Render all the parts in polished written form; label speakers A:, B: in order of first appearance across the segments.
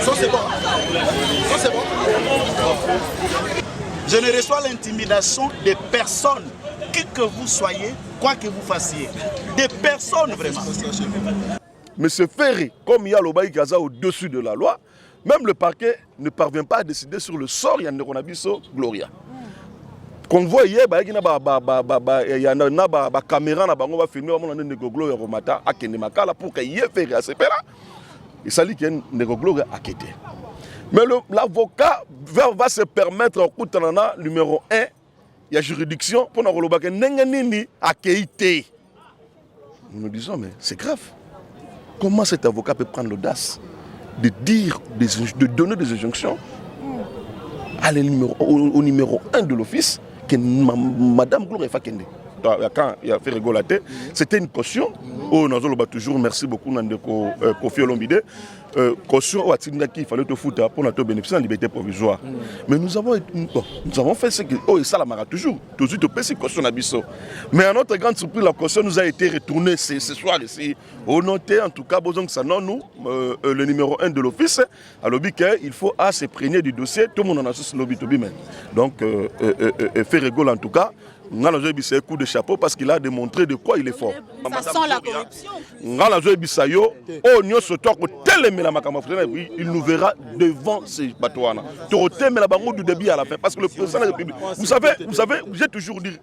A: Ça c'est bon. Ça c'est bon. Je ne reçois l'intimidation des personnes, qui que vous soyez, quoi que vous fassiez. Des personnes vraiment.
B: Monsieur Ferry, comme il y a le Baï Gaza au-dessus de la loi, même le parquet ne parvient pas à décider sur le sort. Il y a un Gloria. Qu'on voit hier, il y a une caméra qui va filmer Gloria Romata à Kenemakala pour qu'il y ait Ferry à Sepera. Il s'agit qu'il y ait une Gloria à Kété. Mais l'avocat va se permettre au coup de numéro 1, il y a juridiction pour nous dire que à Kété. Nous nous disons, mais c'est grave. Comment cet avocat peut prendre l'audace de dire, de donner des injonctions au numéro 1 de l'office que Madame Gloria Fakende. Quand il a fait rigolater, c'était une caution. Oh, nous avons toujours merci beaucoup Nandeko Kofi Olomide. Caution au Atindaki, il fallait te foutre pour notre bénéficier de la liberté provisoire. Mais nous avons fait ce que oh, et ça la mara toujours. Toujours te payer cette caution à Bisso. Mais à notre grande surprise, la caution nous a été retournée ce soir ici. Au noté en tout cas, besoin que ça non nous le numéro 1 de l'office à l'objet il faut se prégner du dossier. Tout le monde en a sur l'objet même. Donc fait rigole en tout cas. On a un coup de chapeau parce qu'il a démontré de quoi il est fort.
C: Ça sent la corruption.
B: Il nous verra devant ces bateaux. Du début à la fin. Parce que le président de la République, vous savez, j'ai toujours dit,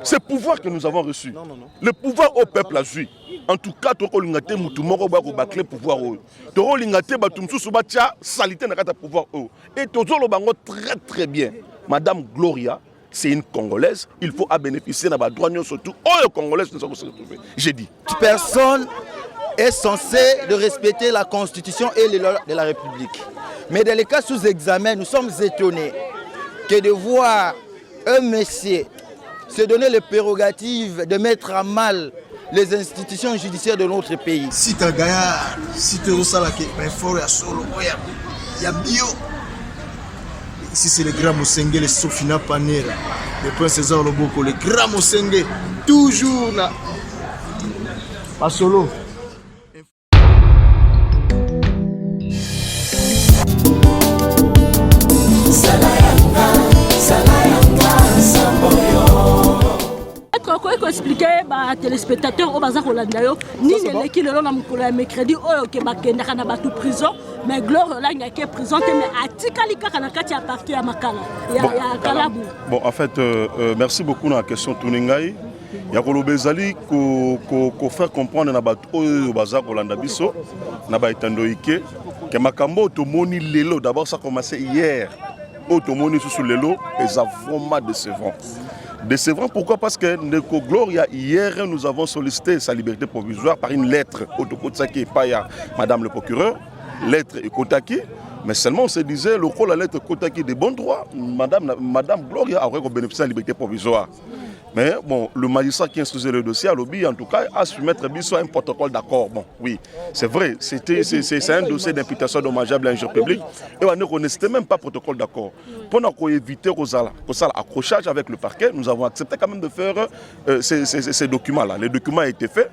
B: c'est le pouvoir que nous avons reçu. Le pouvoir au peuple a joué. En tout cas, tu as le pouvoir. Tu as pouvoir. Et tu as très très bien. Madame Gloria, c'est une Congolaise, il faut bénéficier de la droit surtout. Oh, Congolaise, nous sommes retrouvés. J'ai dit.
D: Personne est censé de respecter la Constitution et les lois de la République. Mais dans les cas sous examen, nous sommes étonnés que de voir un monsieur se donner les prérogatives de mettre à mal les institutions judiciaires de notre pays.
E: Si tu as gagné, si tu as reçu la fort, il y a bio. Ici c'est le grand Mosenge, le Sofina Panera, le prince César Loboko, le grand Mosenge, toujours là. Pas solo.
F: Comment expliquer aux téléspectateurs au bazar Holandayo ni les qui le long na mercredi oyo ke bakenda kana batu prison mais Gloire là n'y a prison mais atikalika kana kati ya parti ya makala ya Kalabu.
B: Bon en fait merci beaucoup na question tuningai ya kolobezali ko faire comprendre na batu oyo bazar Holanda biso na ba etandoike ke makambo to moni lelo d'abord ça a commencé hier automoni sous lelo et ça vraiment décevant. Décevant, pourquoi? Parce que Ndeko Gloria, hier, nous avons sollicité sa liberté provisoire par une lettre Otokotaki et Paya, Madame le procureur, lettre et Kotaki, mais seulement on se disait, le rôle de la lettre Kotaki de bon droit, Madame Gloria aurait bénéficié de la liberté provisoire. Mais bon, le magistrat qui instruisait le dossier à l'objet, en tout cas, a su mettre un protocole d'accord. Bon, oui, c'est vrai, c'est un dossier d'imputation dommageable à l'injure publique. Et on ne connaissait même pas protocole d'accord. Pour éviter l'accrochage avec le parquet, nous avons accepté quand même de faire ces documents-là. Les documents ont été faits.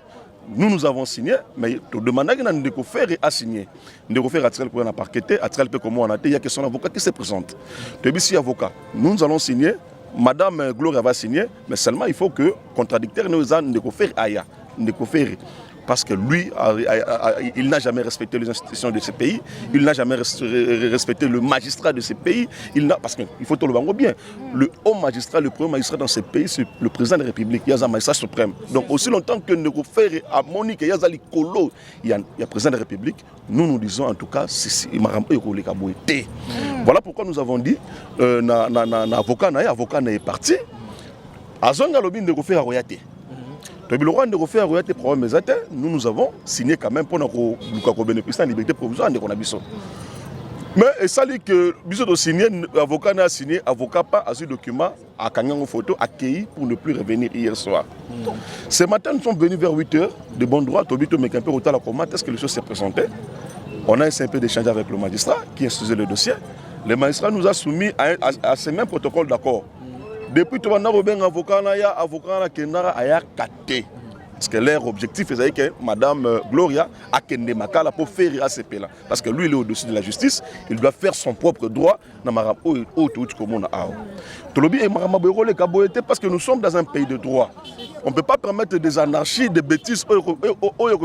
B: Nous avons signé, mais tout demandant que nous devons faire à signer. Nous devons faire à pour un parquet, à comment on a été, il y a que son avocat qui se présente. Tu es avocat, nous allons signer. Madame Gloria va signer, mais seulement il faut que le contradicteur nous ait parce que lui, il n'a jamais respecté les institutions de ce pays, il n'a jamais respecté le magistrat de ce pays, parce qu'il faut tout le voir bien. Le haut magistrat, le premier magistrat dans ce pays, c'est le président de la République, il y a un magistrat suprême. Donc aussi longtemps que nous faire à Monique, il y a le président de la République, nous disons en tout cas, c'est voilà pourquoi nous avons dit, l'avocat est parti, Azonga Lobin de refaire à Royate. Nous avons signé quand même pour nous bénéficier de la liberté provisoire. Mais ça dit que l'avocat a signé, avocat pas à ce document, à Kanyango photo, accueilli pour ne plus revenir hier soir. Ce matin, nous sommes venus vers 8h, de bon droit, Tobito Mekampe, est-ce que les choses s'est présentées? On a essayé un peu d'échanger avec le magistrat qui instruisait le dossier. Le magistrat nous a soumis à ce même protocole d'accord. Depuis tout le monde, avocat a katé. Parce que leur objectif est que Mme Gloria a kende makala pour faire ACP là. Parce que lui, il est au-dessus de la justice, il doit faire son propre droit parce que nous sommes dans un pays de droit. On ne peut pas permettre des anarchies, des bêtises qui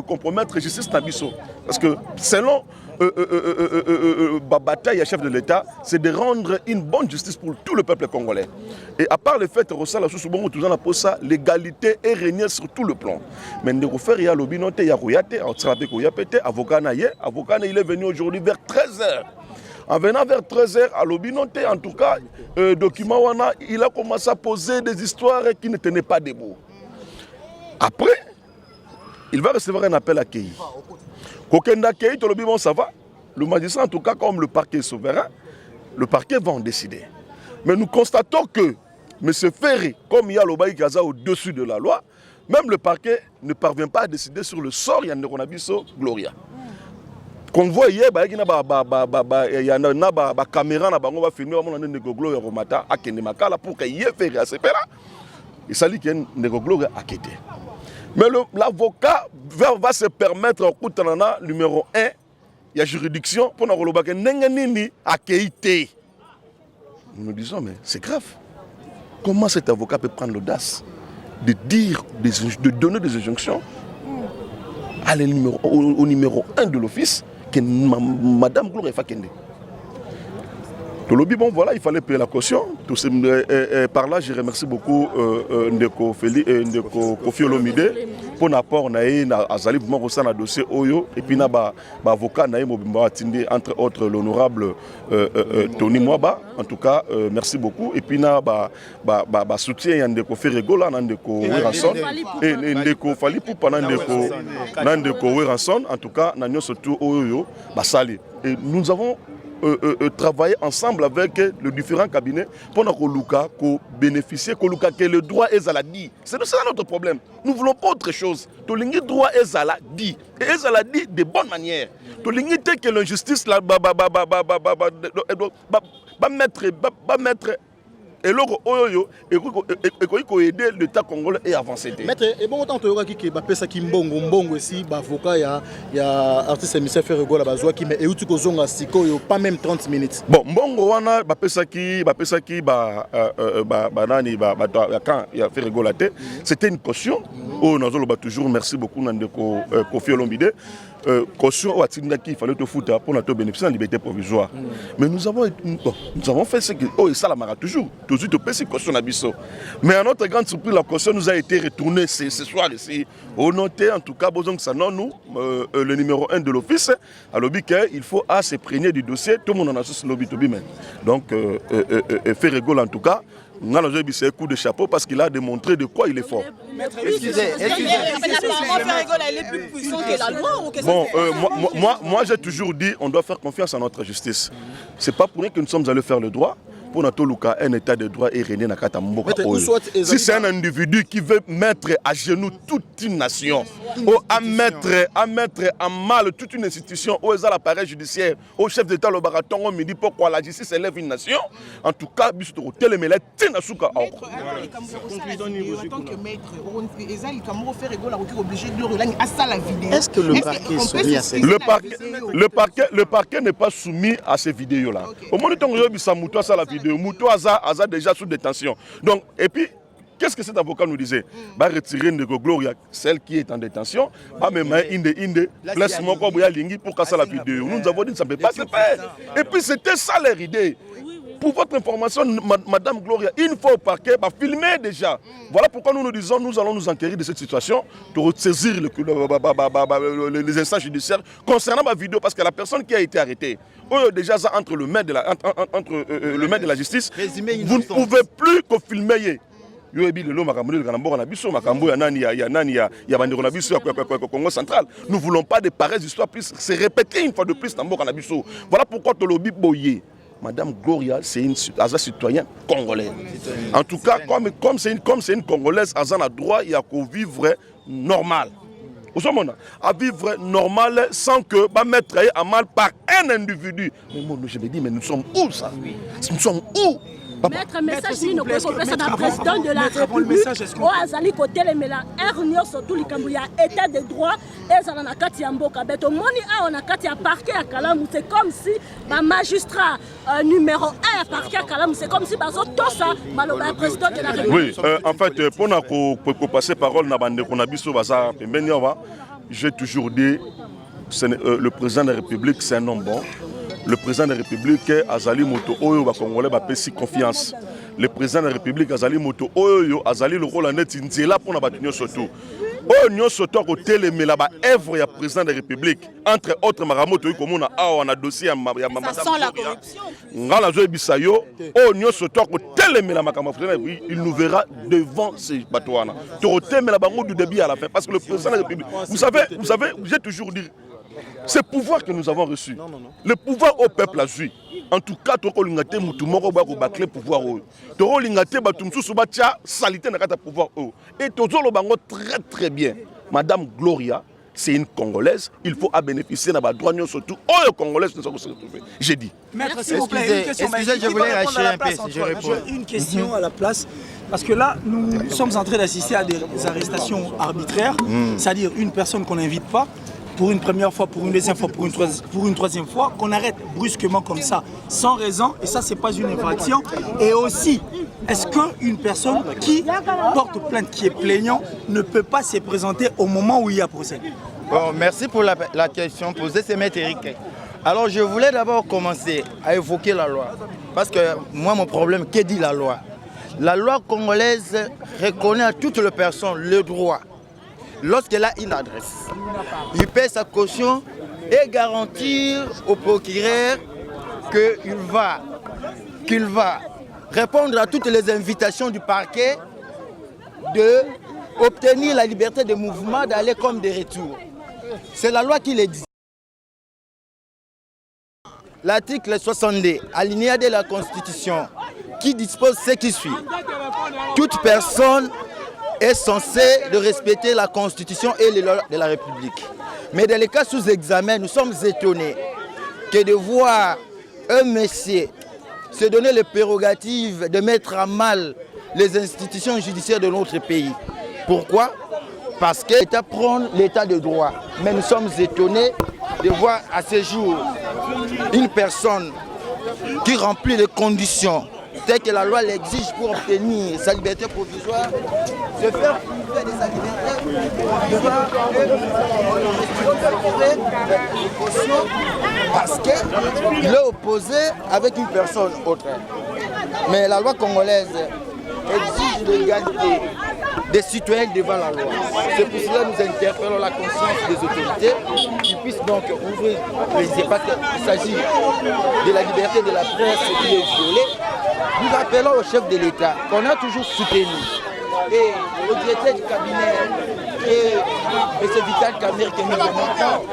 B: compromettent la justice Nabiso. Parce que selon la bataille à chef de l'État, c'est de rendre une bonne justice pour tout le peuple congolais. Et à part le fait que l'égalité est régnée sur tout le plan. Mais avocat il est venu aujourd'hui vers 13h. En venant vers 13h à l'Obinoté, en tout cas, document Wana, il a commencé à poser des histoires qui ne tenaient pas debout. Après, il va recevoir un appel à Kei. Kokenda Kei, bon, ça va. Le magistrat, en tout cas, comme le parquet est souverain, le parquet va en décider. Mais nous constatons que M. Ferry, comme il y a l'Obaï Gaza au-dessus de la loi, même le parquet ne parvient pas à décider sur le sort de Ndeko Gloria. Qu'on voit hier, il y a une caméra qui va filmer Ndeko Gloria pour qu'il y ait Ferry à ce là. Il s'agit qu'il y ait Ndeko Gloria à quitter. Mais l'avocat va se permettre, au coup de numéro 1, il y a juridiction pour nous dire que à quitter. Nous disons, mais c'est grave. Comment cet avocat peut prendre l'audace de dire, de donner des injonctions au numéro 1 de l'office que Mme Gloria Fakende. Tout le bon, voilà, il fallait payer la caution. Par là, je remercie beaucoup Ndeko Kofi Olomide pour l'apport à Zalib Morosa dans le dossier Oyo et puis l'avocat entre autres l'honorable Tony Mwaba. En tout cas, merci beaucoup. Et puis soutien à Ndeko Ferregola, Ndeko Weranson et Ndeko Fali pour pendant Ndeko Weranson. En tout cas, nous surtout Oyo Basali. Et nous avons travailler ensemble avec les différents cabinets pour bénéficier que le droit est à la dit. C'est ça notre problème. Nous ne voulons pas autre chose. Le droit est à la dit. Et est à la dit de bonne manière. Que l'injustice va mettre et l'autre et aider l'État congolais et avancer.
E: Maître, et bon autant que qui bapesa ki mbongo ici avocat il y a artiste émissaire Ferregola bazwa qui mais et tu kozonga siko yo pas même 30 minutes.
B: Bon mbongo wana bapesa ki nani quand il y a Ferregola té, c'était une caution. Oh nous allons toujours merci beaucoup Ndeko Kofi Olomide. Caution au Atindaki, il fallait te foutre pour notre bénéficier de la liberté provisoire. Mais nous avons fait ce que ça la mara toujours te paie ces cautions à Bissau. Mais à notre grande surprise, la caution nous a été retournée ce soir ici. Au noté en tout cas, nous, le numéro 1 de l'office, à l'objet il faut se prégner du dossier, tout le monde en a sur l'objet. Donc, Ferregola en tout cas, nous avons un coup de chapeau parce qu'il a démontré de quoi il est fort. Bon, moi j'ai toujours dit on doit faire confiance à notre justice. C'est pas pour rien que nous sommes allés faire le droit. Pour notre Luka, un état de droit est régné dans si c'est un individu qui veut mettre à genoux toute une nation, ou à mettre en mal toute une institution, aux appareils judiciaires, au chef d'État, le baraton, on me dit pourquoi la justice élève une nation. En tout cas, est-ce
E: que le parquet est soumis à ces
B: le parquet n'est pas soumis à ces vidéos-là. Au moment où on a la vidéo, Mouto Aza déjà sous détention. Donc, et puis, qu'est-ce que cet avocat nous disait? Retirer Ndeko Gloria, celle qui est en détention, laisse-moi pour casser la vidéo. Nous avons dit que ça ne peut pas se faire. Et puis, c'était ça leur idée. Pour votre information, Madame Gloria, une fois au parquet, filmer déjà. Voilà pourquoi nous nous disons, nous allons nous enquérir de cette situation, pour saisir les instances judiciaires concernant ma vidéo, parce que la personne qui a été arrêtée, déjà entre le maître de la justice, vous ne pouvez plus que filmer. Nous ne voulons pas de pareilles histoires puissent se répéter une fois de plus dans Mokanabiso. Voilà pourquoi Tolobi Boye. Madame Gloria, c'est une citoyenne congolaise. En tout cas, comme c'est une Congolaise, elle a droit à vivre normal. à vivre normal sans que va mettre à mal par un individu. Mais moi, je me dis, mais nous sommes où ça? Nous sommes où?
F: Maître, message ni noko ko pesa na président de la République o azali côté les mela ernion surtout likambu ya état de droit et ça na kati ya mboka beto moni a na kati ya parquet ya Kalamu c'est comme si ba magistrat numéro 1 ya parquet ya Kalamu c'est comme si bazo tosa maloba président de la République.
B: Oui, en fait pour passer parole na bande ko na biso baza pembeni wa j'ai toujours dit le président de la République c'est un homme bon. Le président de la République Azali Moto Oyo va Congolais va payer confiance. Le président de la République Azali Moto Oyo Azali le rôle en est là pour na batunyo surtout. Oyo surtout côté les mais là-bas œuvre ya président de la République entre autres Maramoto comme on a dossier ya madame. Ça sent la corruption. Ngala zo bisayo oyo surtout côté les mais la makama il nous verra devant ces batouana. Côté mais la bango du début à la fin parce que le président de la République vous savez j'ai toujours dit ce pouvoir que nous avons reçu, le pouvoir au peuple a joué. En tout cas, tu as l'ingate moutoumoro ba bakle pouvoir au. Tu as l'ingate batumsu subatia salité na kata pouvoir au. Et tu as le bango très très bien. Madame Gloria, c'est une Congolaise. Il faut à bénéficier de la droit surtout. Oh, Congolaise, nous sommes se retrouver. J'ai dit.
C: Maître, s'il vous plaît, une question.
D: Excusez, je voulais lâcher un peu si je réponds.
C: Une question à la place. Parce que là, nous sommes en train d'assister à des arrestations arbitraires. C'est-à-dire une personne qu'on n'invite pas. Pour une première fois, pour une deuxième fois, pour une troisième fois, qu'on arrête brusquement comme ça, sans raison, et ça, c'est pas une infraction. Et aussi, est-ce qu'une personne qui porte plainte, qui est plaignant, ne peut pas se présenter au moment où il y a procès?
D: Bon, merci pour la question posée, c'est Maître Eric. Alors, je voulais d'abord commencer à évoquer la loi. Parce que moi, mon problème, que dit la loi? La loi congolaise reconnaît à toutes les personnes le droit. Lorsqu'elle a une adresse, il paie sa caution et garantir au procureur qu'il va répondre à toutes les invitations du parquet d'obtenir la liberté de mouvement, d'aller comme de retour. C'est la loi qui le dit. L'article 62, alinéa de la Constitution, qui dispose ce qui suit. Toute personne est censé de respecter la Constitution et les lois de la République. Mais dans les cas sous examen, nous sommes étonnés que de voir un monsieur se donner les prérogatives de mettre à mal les institutions judiciaires de notre pays. Pourquoi? Parce que l'État prend l'état de droit. Mais nous sommes étonnés de voir à ce jour une personne qui remplit les conditions telles que la loi l'exige pour obtenir sa liberté provisoire, se faire priver de sa liberté parce qu'il est opposé avec une personne autre. Mais la loi congolaise exige l'égalité des citoyens devant la loi. C'est pour cela que nous interpellons la conscience des autorités qui puissent donc ouvrir les yeux parce qu'il s'agit de la liberté de la presse qui est violée. Nous appelons au chef de l'État qu'on a toujours soutenu et le directeur du cabinet et M. Vital Kamer que nous remontons.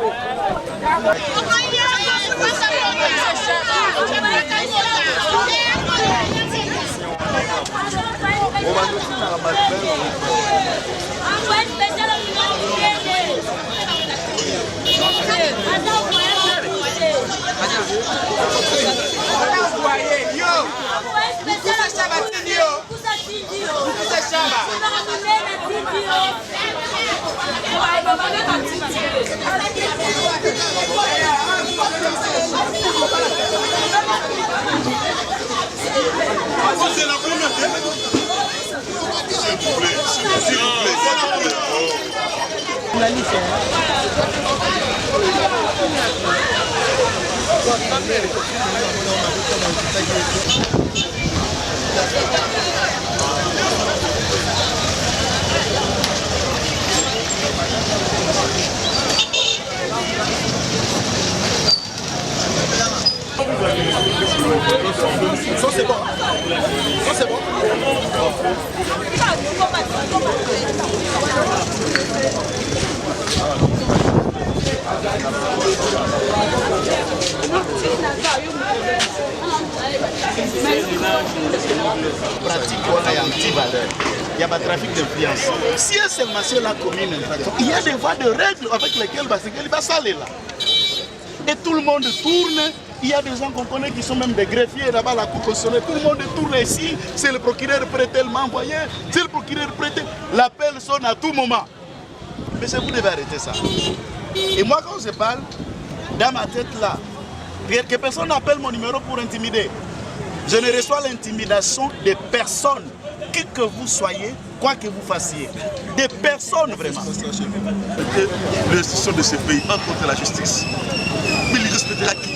E: Ça c'est bon. Ça c'est bon.
D: Pratique wana ya anti-valeur.
A: il y a un trafic d'influence. Si un seul monsieur l'a commis une infraction, il y a des voies de règles avec lesquelles il va s'aller là. Et tout le monde tourne. Il y a des gens qu'on connaît qui sont même des greffiers là-bas à la cour constitutionnelle. Tout le monde tourne ici. C'est le procureur prêt tellement envoyé. C'est le procureur prêt. L'appel sonne à tout moment. Mais vous devez arrêter ça. Et moi, quand je parle, dans ma tête là, que personne n'appelle mon numéro pour intimider. Je ne reçois l'intimidation des personnes, qui que vous soyez, quoi que vous fassiez. Des personnes vraiment.
B: L'institution de ce pays entre contre la justice. Mais il respectera qui?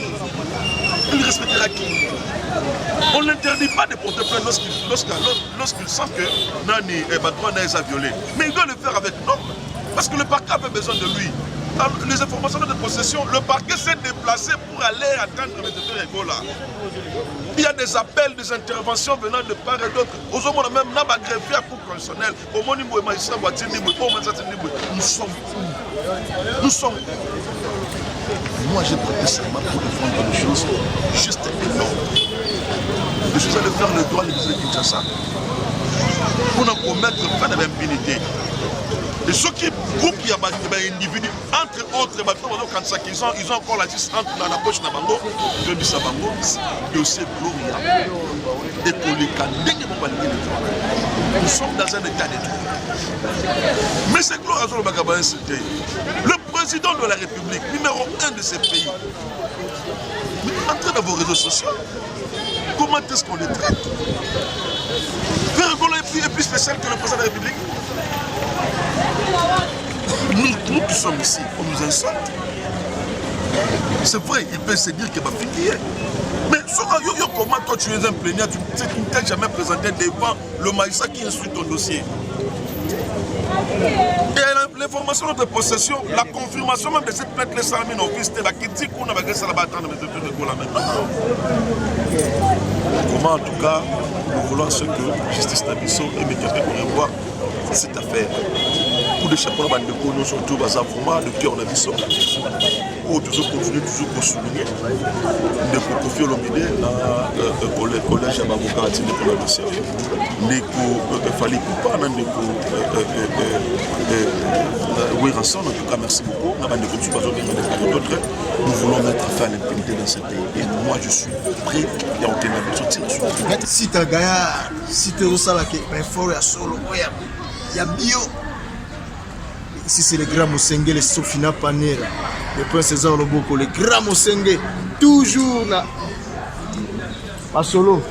B: Il respectera qui? On n'interdit pas de porter plainte lorsqu'il sent que Nani et Badouane a violé. Mais il doit le faire avec norme. Parce que le parquet avait besoin de lui. Dans les informations de possession, le parquet s'est déplacé pour aller atteindre les effets Ebola. Il y a des appels, des interventions venant de part et d'autre. Aujourd'hui, on a même un greffier à cour constitutionnelle. Nous sommes. Moi, j'ai pris seulement pour défendre des choses juste énormes. Je suis allé faire le droit de l'Église de Kinshasa pour en commettre pas de l'impunité. Et ceux qui groupent qui ont des individus, entre autres, ils ont encore la justice dans la poche de Bango, de Bissabango, dossier Gloria, et pour les candidats qui vont valider le droit. Nous sommes dans un état de droit. Mais c'est Gloria Zolo Bagabayen, c'était le président de la République, numéro 1 de ces pays. Mais entrez dans vos réseaux sociaux, comment est-ce qu'on les traite? Vergola est plus spécial que le président de la République. Nous qui sommes ici, on nous insulte. C'est vrai, il peut se dire qu'il va finir. Mais comment toi tu es un plaignant, tu ne t'es jamais présenté devant le magistrat qui insulte ton dossier. Et l'information de notre possession, la confirmation même de cette plainte, les salmines ont vu, c'était la critique qu'on avait laissé là-bas dans de Gola maintenant. Comment en tout cas, nous voulons ce que Justice Nabiso et Médiapé pourraient voir cette affaire. Pour des chapeaux de Kono, surtout dans un format de cœur Nabiso, où toujours continuer, toujours pour souligner, de confier l'omidé dans le collège à Baboukarati de la dossier. Il fallait pas, oui, Ranson, en tout cas, merci beaucoup. Nous voulons mettre fin à l'impunité dans ce pays. Et moi, je suis prêt à en tenir le soutien.
E: Si tu as gagné, si tu as reçu la fort à solo, il y a bio. Ici, c'est le grand Mosenge, le Sofina Panera, le prince César Loboko, le grand Mosenge, toujours là. À solo.